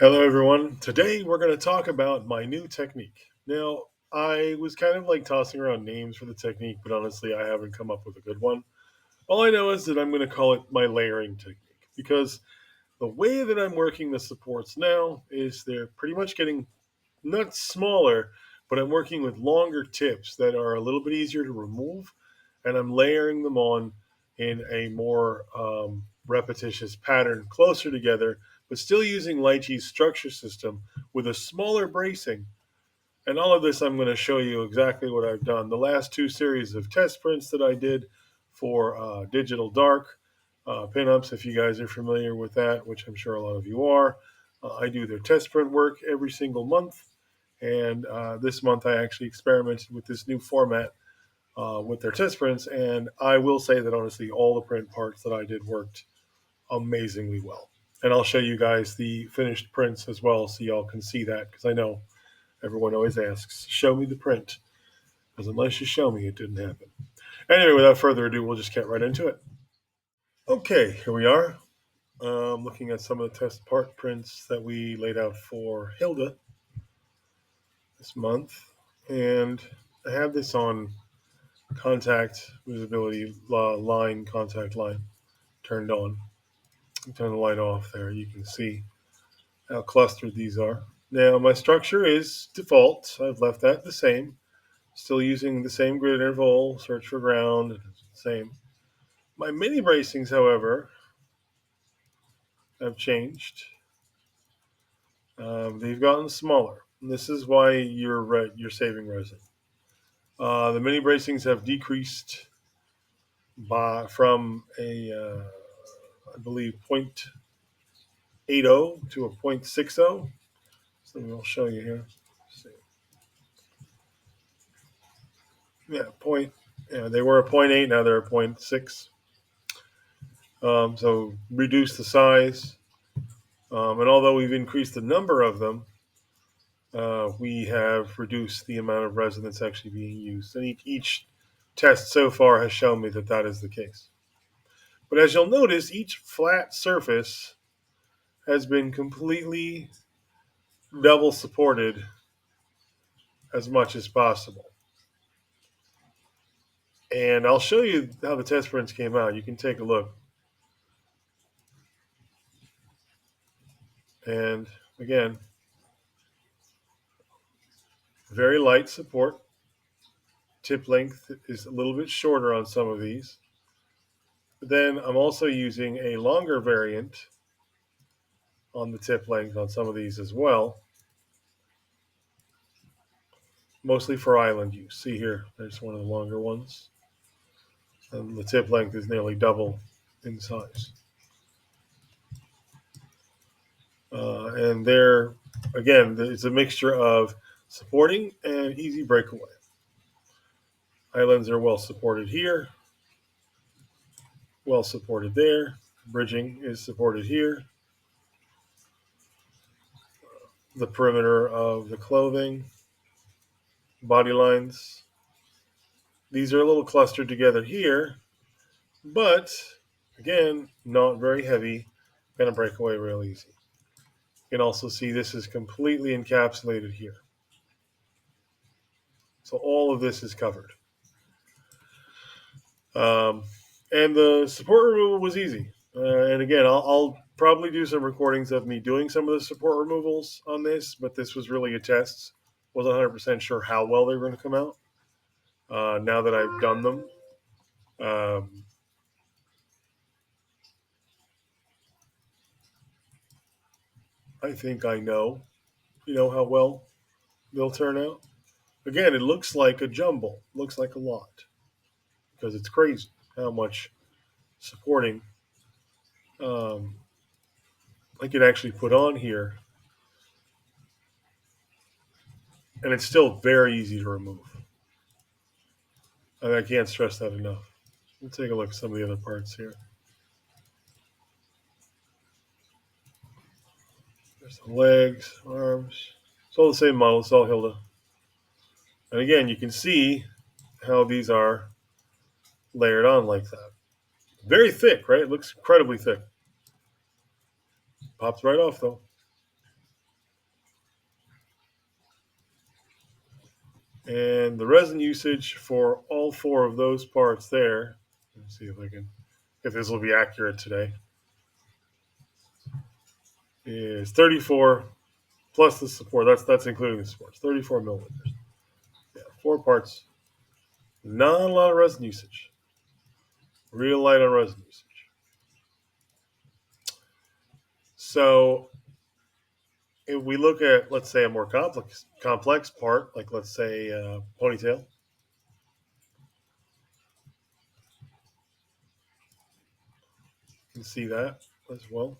Hello, everyone. Today we're going to talk about my new technique. Now, I was kind of like tossing around names for the technique, but honestly, I haven't come up with a good one. All I know is that I'm going to call it my layering technique because the way that I'm working the supports now is they're pretty much getting not smaller, but I'm working with longer tips that are a little bit easier to remove, and I'm layering them on in a more repetitious pattern closer together, but still using Lychee's structure system with a smaller bracing. And all of this, I'm going to show you exactly what I've done. The last two series of test prints that I did for Digital Dark pinups, if you guys are familiar with that, which I'm sure a lot of you are, I do their test print work every single month. And this month, I actually experimented with this new format with their test prints. And I will say that honestly, all the print parts that I did worked amazingly well. And I'll show you guys the finished prints as well so y'all can see that because I know everyone always asks, show me the print. Because unless you show me, it didn't happen. Anyway, without further ado, we'll just get right into it. Okay, here we are. Looking at some of the test part prints that we laid out for Hilda this month. And I have this on contact visibility line, contact line turned on. Turn the light off there. You can see how clustered these are. Now, my structure is default. I've left that the same. Still using the same grid interval, search for ground, same. My mini bracings, however, have changed. They've gotten smaller. And this is why you're saving resin. The mini bracings have decreased from I believe 0.80 to a 0.60. So I'll show you here. Let's see. Yeah, they were a point 0.8, now they're a 0.6. So reduce the size. And although we've increased the number of them, we have reduced the amount of resin that's actually being used. And each test so far has shown me that that is the case. But as you'll notice, each flat surface has been completely double supported as much as possible. And I'll show you how the test prints came out. You can take a look. And again, very light support. Tip length is a little bit shorter on some of these. But then I'm also using a longer variant on the tip length on some of these as well, mostly for island use. See here, there's one of the longer ones. And the tip length is nearly double in size. And there, again, it's a mixture of supporting and easy breakaway. Islands are well supported here, well supported there. Bridging is supported here. The perimeter of the clothing, body lines. These are a little clustered together here, but again, not very heavy. Going to break away real easy. You can also see this is completely encapsulated here. So all of this is covered. And the support removal was easy. And again, I'll probably do some recordings of me doing some of the support removals on this, but this was really a test. Wasn't 100% sure how well they were going to come out. Now that I've done them, I think I know, how well they'll turn out. Again, it looks like a jumble. Looks like a lot because it's crazy how much supporting I could actually put on here, and it's still very easy to remove. And I can't stress that enough. Let's take a look at some of the other parts here. There's the legs, arms. It's all the same model. It's all Hilda. And again, you can see how these are layered on like that. Very thick, right? It looks incredibly thick. Pops right off, though. And the resin usage for all four of those parts there, let's see if this will be accurate today, is 34 plus the support. That's including the supports. 34 milliliters. Yeah, 4 parts. Not a lot of resin usage. Real light on resin usage. So if we look at, let's say, a more complex part, like let's say ponytail, you can see that as well.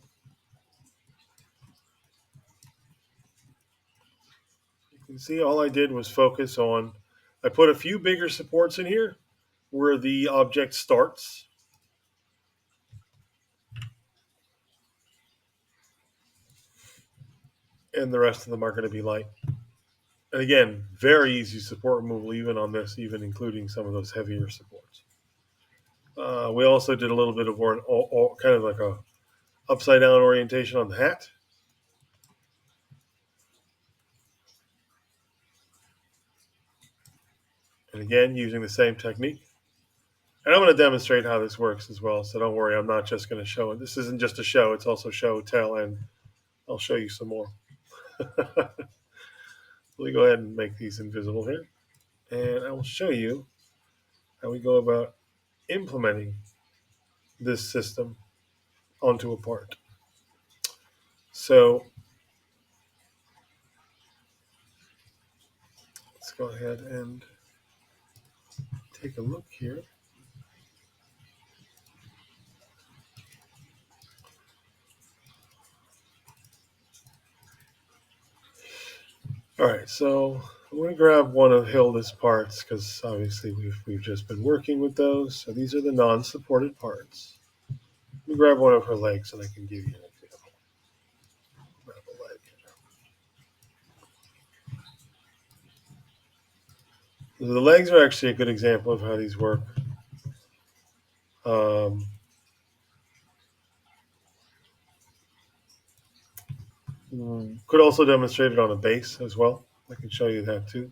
You can see all I did was focus on, I put a few bigger supports in here where the object starts. And the rest of them are going to be light. And again, very easy support removal even on this, even including some of those heavier supports. We also did a little bit of kind of like a upside down orientation on the hat. And again, using the same technique. And I'm going to demonstrate how this works as well. So don't worry, I'm not just going to show it. This isn't just a show, it's also show, tell, and I'll show you some more. Let me go ahead and make these invisible here. And I will show you how we go about implementing this system onto a part. So let's go ahead and take a look here. All right, so I'm going to grab one of Hilda's parts because obviously we've just been working with those. So these are the non-supported parts. Let me grab one of her legs and I can give you an example. Grab a leg. So the legs are actually a good example of how these work. Could also demonstrate it on a base as well. I can show you that too,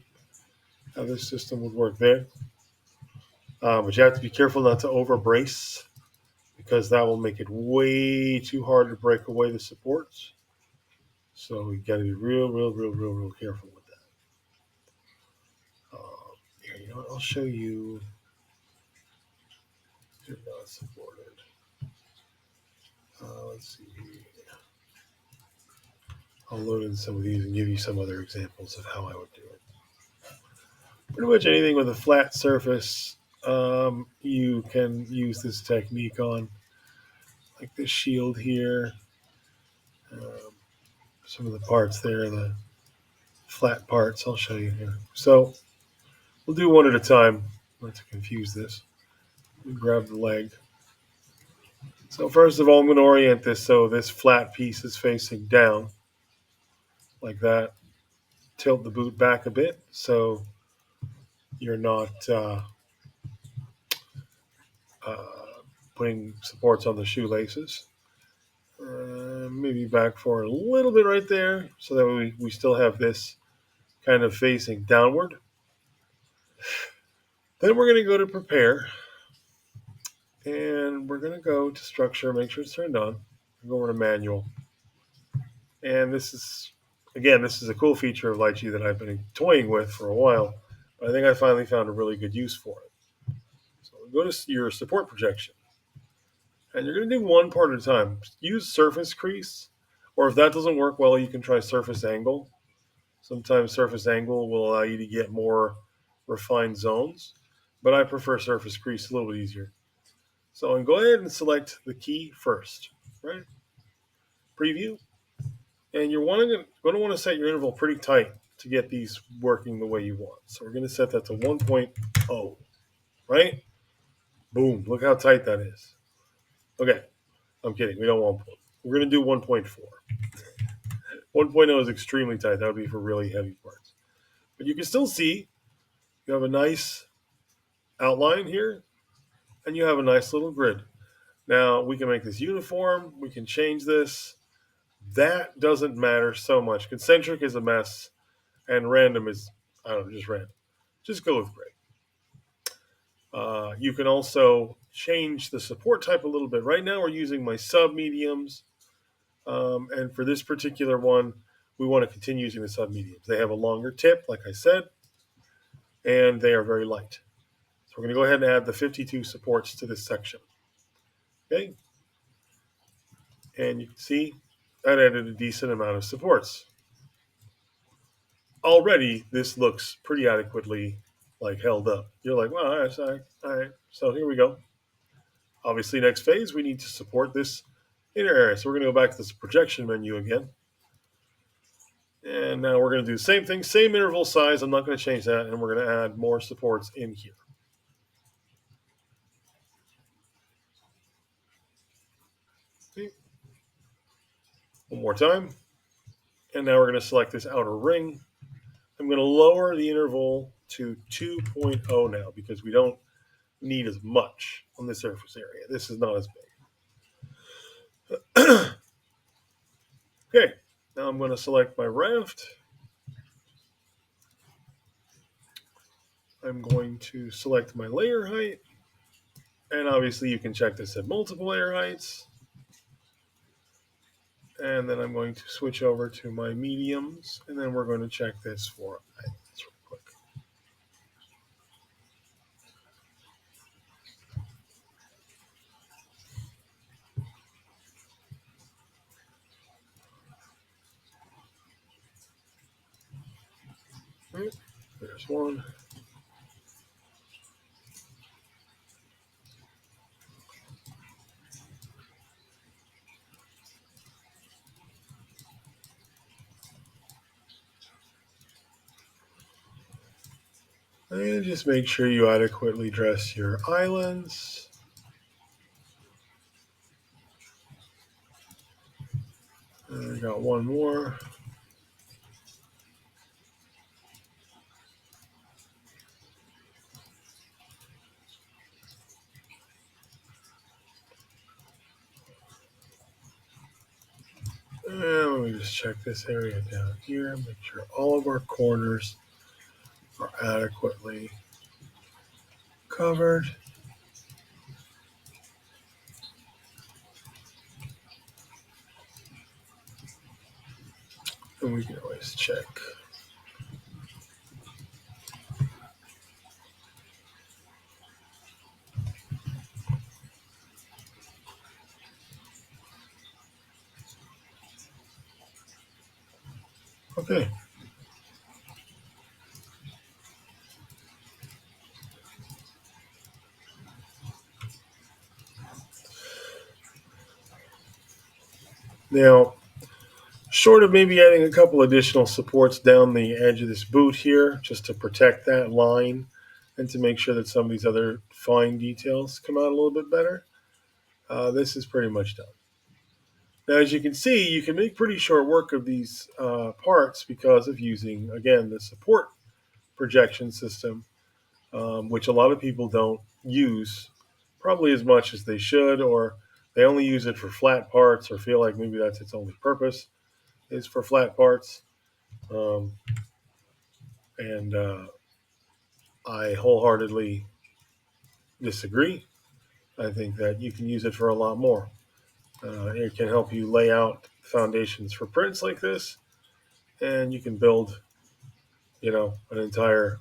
how this system would work there. But you have to be careful not to over brace because that will make it way too hard to break away the supports. So you got to be real careful with that. Here, you know what? I'll show you. They're not supported. Let's see. I'll load in some of these and give you some other examples of how I would do it. Pretty much anything with a flat surface, you can use this technique on, like this shield here. Some of the parts there, the flat parts, I'll show you here. So we'll do one at a time, not to confuse this. We grab the leg. So first of all, I'm going to orient this so this flat piece is facing down, like that. Tilt the boot back a bit so you're not putting supports on the shoelaces. Maybe back for a little bit right there so that we still have this kind of facing downward. Then we're going to go to prepare. And we're going to go to structure, make sure it's turned on. Go over to manual. And this is a cool feature of Lychee that I've been toying with for a while. But I think I finally found a really good use for it. So go to your support projection. And you're going to do one part at a time. Use surface crease. Or if that doesn't work well, you can try surface angle. Sometimes surface angle will allow you to get more refined zones. But I prefer surface crease, a little bit easier. So go ahead and select the key first, right? Preview. And you're going to want to set your interval pretty tight to get these working the way you want. So we're going to set that to 1.0, right? Boom, look how tight that is. Okay, I'm kidding. We don't want 1. We're going to do 1.4. 1.0 is extremely tight. That would be for really heavy parts. But you can still see you have a nice outline here, and you have a nice little grid. Now, we can make this uniform. We can change this. That doesn't matter so much. Concentric is a mess, and random is, I don't know, just random. just go with gray. You can also change the support type a little bit. Right now we're using my sub-mediums. And for this particular one, we want to continue using the sub-mediums. They have a longer tip, like I said, and they are very light. So we're going to go ahead and add the 52 supports to this section. Okay. And you can see that added a decent amount of supports. Already, this looks pretty adequately held up. You're like, well, all right. So here we go. Obviously, next phase, we need to support this inner area. So we're going to go back to this projection menu again. And now we're going to do the same thing, same interval size. I'm not going to change that. And we're going to add more supports in here. Okay. One more time. And now we're going to select this outer ring. I'm going to lower the interval to 2.0 now because we don't need as much on the surface area. This is not as big. Okay, now I'm going to select my raft. I'm going to select my layer height. And obviously you can check this at multiple layer heights. And then I'm going to switch over to my mediums. And then we're going to check this for heights real quick. Right, there's one. And just make sure you adequately dress your islands. And I got one more. And let me just check this area down here. Make sure all of our corners are adequately covered. And we can always check. Okay. Now, short of maybe adding a couple additional supports down the edge of this boot here, just to protect that line and to make sure that some of these other fine details come out a little bit better, this is pretty much done. Now, as you can see, you can make pretty short work of these parts because of using, again, the support projection system, which a lot of people don't use probably as much as they should, or they only use it for flat parts or feel like maybe that's its only purpose is for flat parts. And I wholeheartedly disagree. I think that you can use it for a lot more. It can help you lay out foundations for prints like this, and you can build, an entire.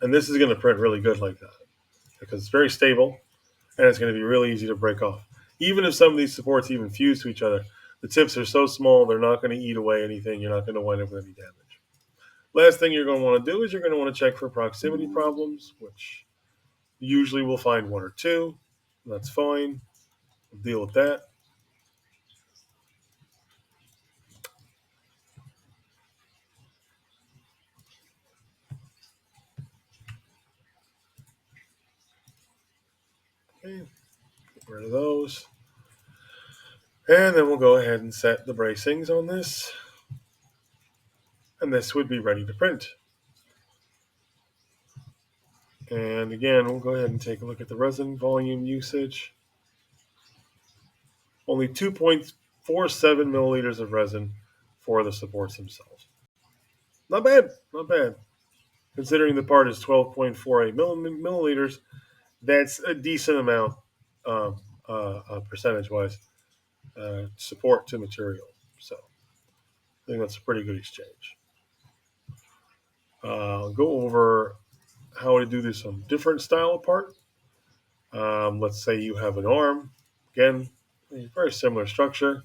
And this is going to print really good like that because it's very stable and it's going to be really easy to break off. Even if some of these supports even fuse to each other, the tips are so small they're not going to eat away anything. You're not going to wind up with any damage. Last thing you're going to want to do is you're going to want to check for proximity problems, which usually we'll find one or two. That's fine. We'll deal with that. Okay, get rid of those. And then we'll go ahead and set the bracings on this. And this would be ready to print. And again, we'll go ahead and take a look at the resin volume usage. Only 2.47 milliliters of resin for the supports themselves. Not bad, not bad. Considering the part is 12.48 milliliters, that's a decent amount, percentage wise, support to material. So I think that's a pretty good exchange. I'll go over how to do this on different style of part. Let's say you have an arm. Again, a very similar structure.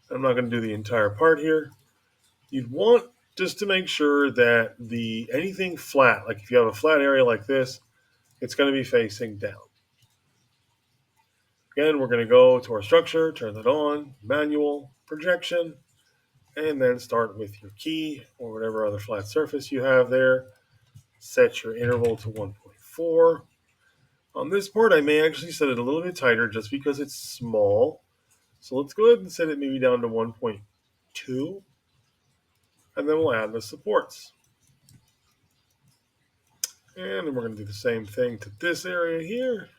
I'm not going to do the entire part here. You'd want just to make sure that anything flat, like if you have a flat area like this, it's going to be facing down. Again, we're going to go to our structure, turn that on, manual, projection, and then start with your key or whatever other flat surface you have there. Set your interval to 1.4. On this part, I may actually set it a little bit tighter just because it's small. So let's go ahead and set it maybe down to 1.2. And then we'll add the supports. And then we're going to do the same thing to this area here.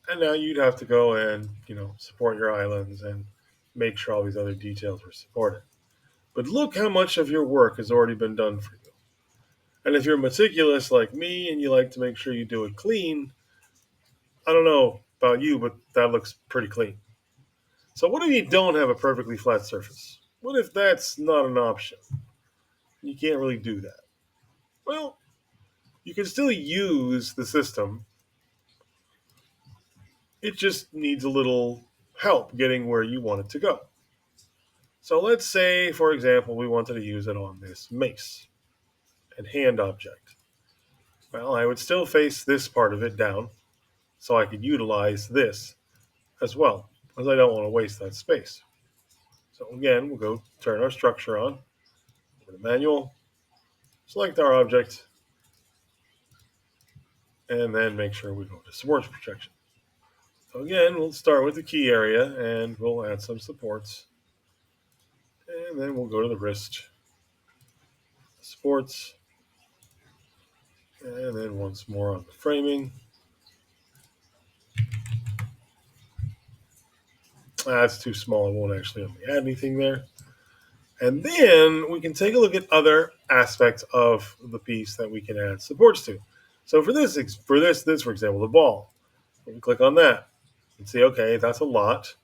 And now you'd have to go and, support your islands and make sure all these other details are supported. But look how much of your work has already been done for you. And if you're meticulous like me and you like to make sure you do it clean, I don't know about you, but that looks pretty clean. So what if you don't have a perfectly flat surface? What if that's not an option? You can't really do that. Well, you can still use the system. It just needs a little help getting where you want it to go. So let's say, for example, we wanted to use it on this mace and hand object. Well, I would still face this part of it down so I could utilize this as well, because I don't want to waste that space. So again, we'll go turn our structure on, go to manual, select our object, and then make sure we go to supports projection. So again, we'll start with the key area and we'll add some supports. And then we'll go to the wrist, supports, and then once more on the framing. That's too small, I won't actually add anything there. And then we can take a look at other aspects of the piece that we can add supports to. So for this, for example, the ball. We can click on that and see, okay, that's a lot.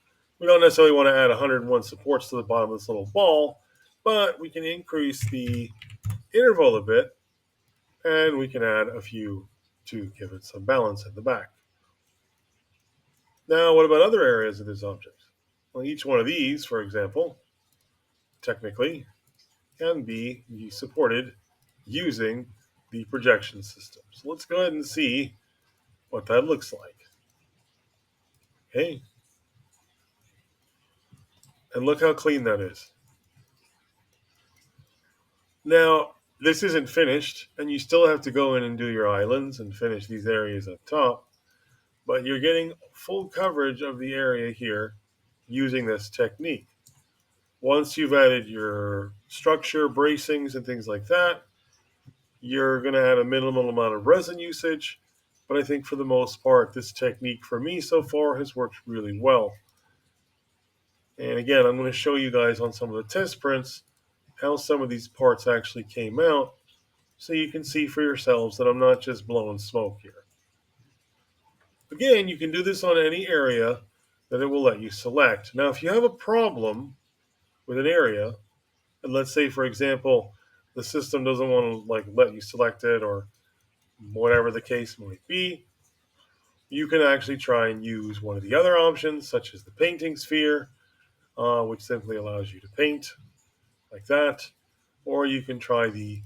We don't necessarily want to add 101 supports to the bottom of this little ball, but we can increase the interval a bit, and we can add a few to give it some balance in the back. Now, what about other areas of this object? Well, each one of these, for example, technically can be supported using the projection system. So let's go ahead and see what that looks like. Okay. And look how clean that is. Now, this isn't finished, and you still have to go in and do your islands and finish these areas up top, but you're getting full coverage of the area here using this technique. Once you've added your structure, bracings, and things like that, you're going to have a minimal amount of resin usage, but I think for the most part, this technique for me so far has worked really well. And again, I'm going to show you guys on some of the test prints how some of these parts actually came out, so you can see for yourselves that I'm not just blowing smoke here. Again, you can do this on any area that it will let you select. Now, if you have a problem with an area, and let's say, for example, the system doesn't want to let you select it, or whatever the case might be, you can actually try and use one of the other options, such as the painting sphere, which simply allows you to paint like that, or you can try the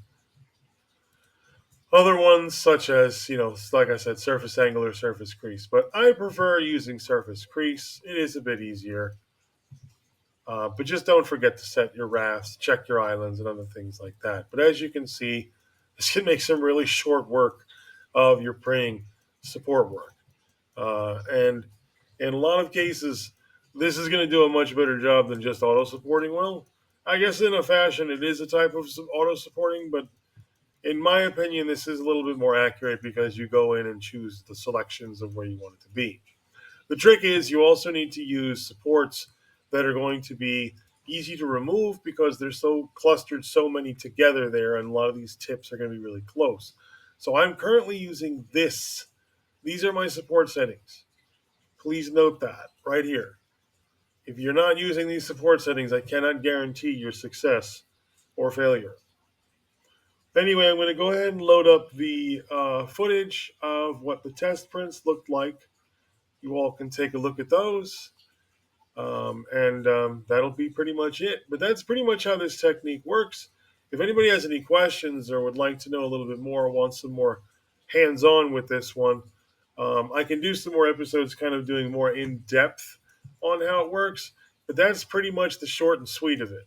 other ones, such as, like I said, surface angle or surface crease. But I prefer using surface crease. It is a bit easier. But just don't forget to set your rafts, check your islands, and other things like that. But as you can see, this can make some really short work of your praying support work. And in a lot of cases, this is going to do a much better job than just auto supporting will. I guess in a fashion, it is a type of auto supporting, but in my opinion, this is a little bit more accurate because you go in and choose the selections of where you want it to be. The trick is you also need to use supports that are going to be easy to remove because they're so clustered, so many together there, and a lot of these tips are going to be really close. So I'm currently using this. These are my support settings. Please note that right here. If you're not using these support settings, I cannot guarantee your success or failure. Anyway, I'm going to go ahead and load up the footage of what the test prints looked like. You all can take a look at those. And that'll be pretty much it. But that's pretty much how this technique works. If anybody has any questions or would like to know a little bit more, wants some more hands-on with this one, I can do some more episodes kind of doing more in-depth on how it works. But that's pretty much the short and sweet of it.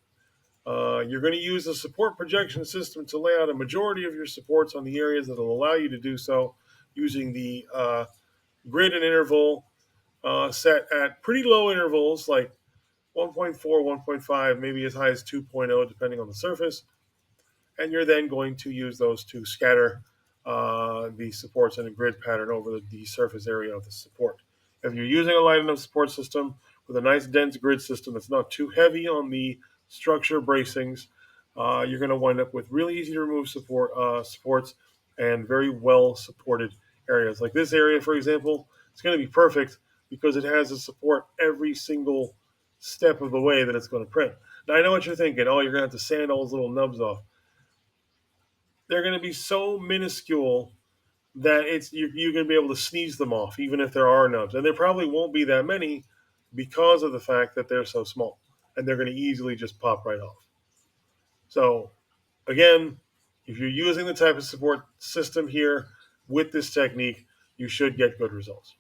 You're going to use the support projection system to lay out a majority of your supports on the areas that will allow you to do so using the grid and interval set at pretty low intervals like 1.4, 1.5, maybe as high as 2.0, depending on the surface. And you're then going to use those to scatter the supports in a grid pattern over the surface area of the support. If you're using a light enough support system with a nice dense grid system that's not too heavy on the structure bracings, you're going to wind up with really easy to remove supports and very well supported areas. Like this area, for example, it's going to be perfect because it has a support every single step of the way that it's going to print. Now, I know what you're thinking. Oh, you're going to have to sand all those little nubs off. They're going to be so minuscule that you're going to be able to sneeze them off, even if there are nubs. And there probably won't be that many because of the fact that they're so small. And they're going to easily just pop right off. So, again, if you're using the type of support system here with this technique, you should get good results.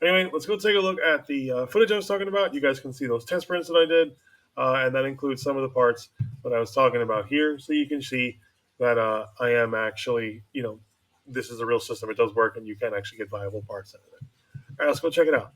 Anyway, let's go take a look at the footage I was talking about. You guys can see those test prints that I did, and that includes some of the parts that I was talking about here. So you can see that I am actually, this is a real system. It does work, and you can actually get viable parts out of it. All right, let's go check it out.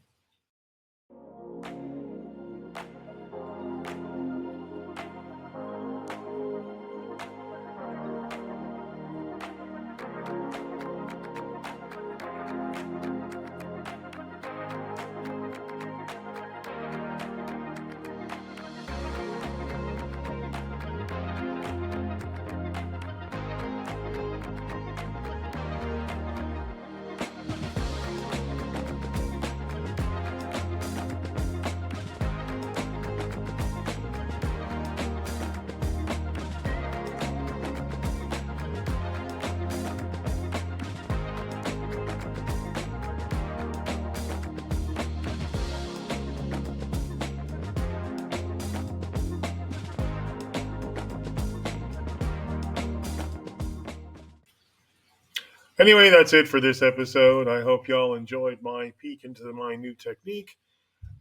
Anyway, that's it for this episode. I hope y'all enjoyed my peek into my new technique.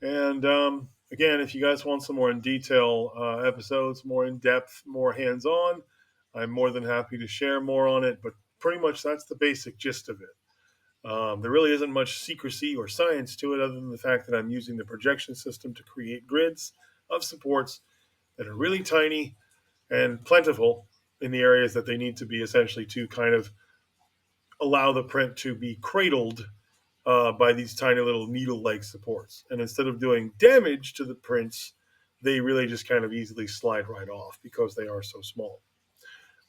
And again, if you guys want some more in detail episodes, more in depth, more hands on, I'm more than happy to share more on it. But pretty much that's the basic gist of it. There really isn't much secrecy or science to it other than the fact that I'm using the projection system to create grids of supports that are really tiny and plentiful in the areas that they need to be, essentially to kind of allow the print to be cradled by these tiny little needle-like supports. And instead of doing damage to the prints, they really just kind of easily slide right off because they are so small.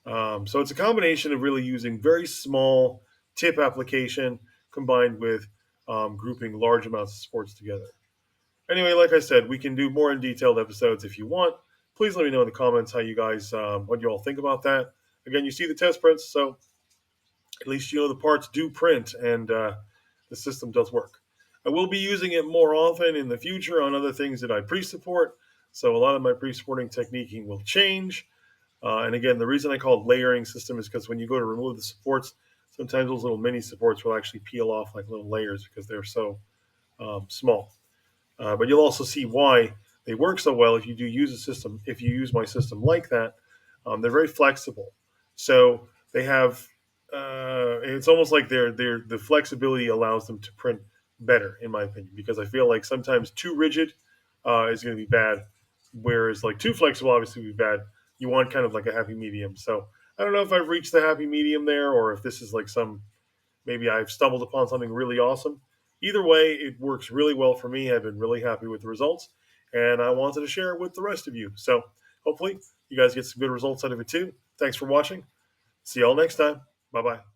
So it's a combination of really using very small tip application combined with grouping large amounts of supports together. Anyway, like I said, we can do more in detailed episodes if you want. Please let me know in the comments how you guys, what you all think about that. Again, you see the test prints, so at least you know the parts do print and the system does work. I will be using it more often in the future on other things that I pre-support. So a lot of my pre-supporting techniquing will change. And again, the reason I call it layering system is because when you go to remove the supports, sometimes those little mini supports will actually peel off like little layers because they're so small. But you'll also see why they work so well if you do use a system. If you use my system like that, they're very flexible. So they have it's almost like the flexibility allows them to print better, in my opinion, because I feel like sometimes too rigid is going to be bad, whereas like too flexible obviously would be bad. You want kind of like a happy medium. So I don't know if I've reached the happy medium there, or if this is like maybe I've stumbled upon something really awesome. Either way, it works really well for me. I've been really happy with the results, and I wanted to share it with the rest of you. So hopefully you guys get some good results out of it too. Thanks for watching. See y'all next time. Bye bye.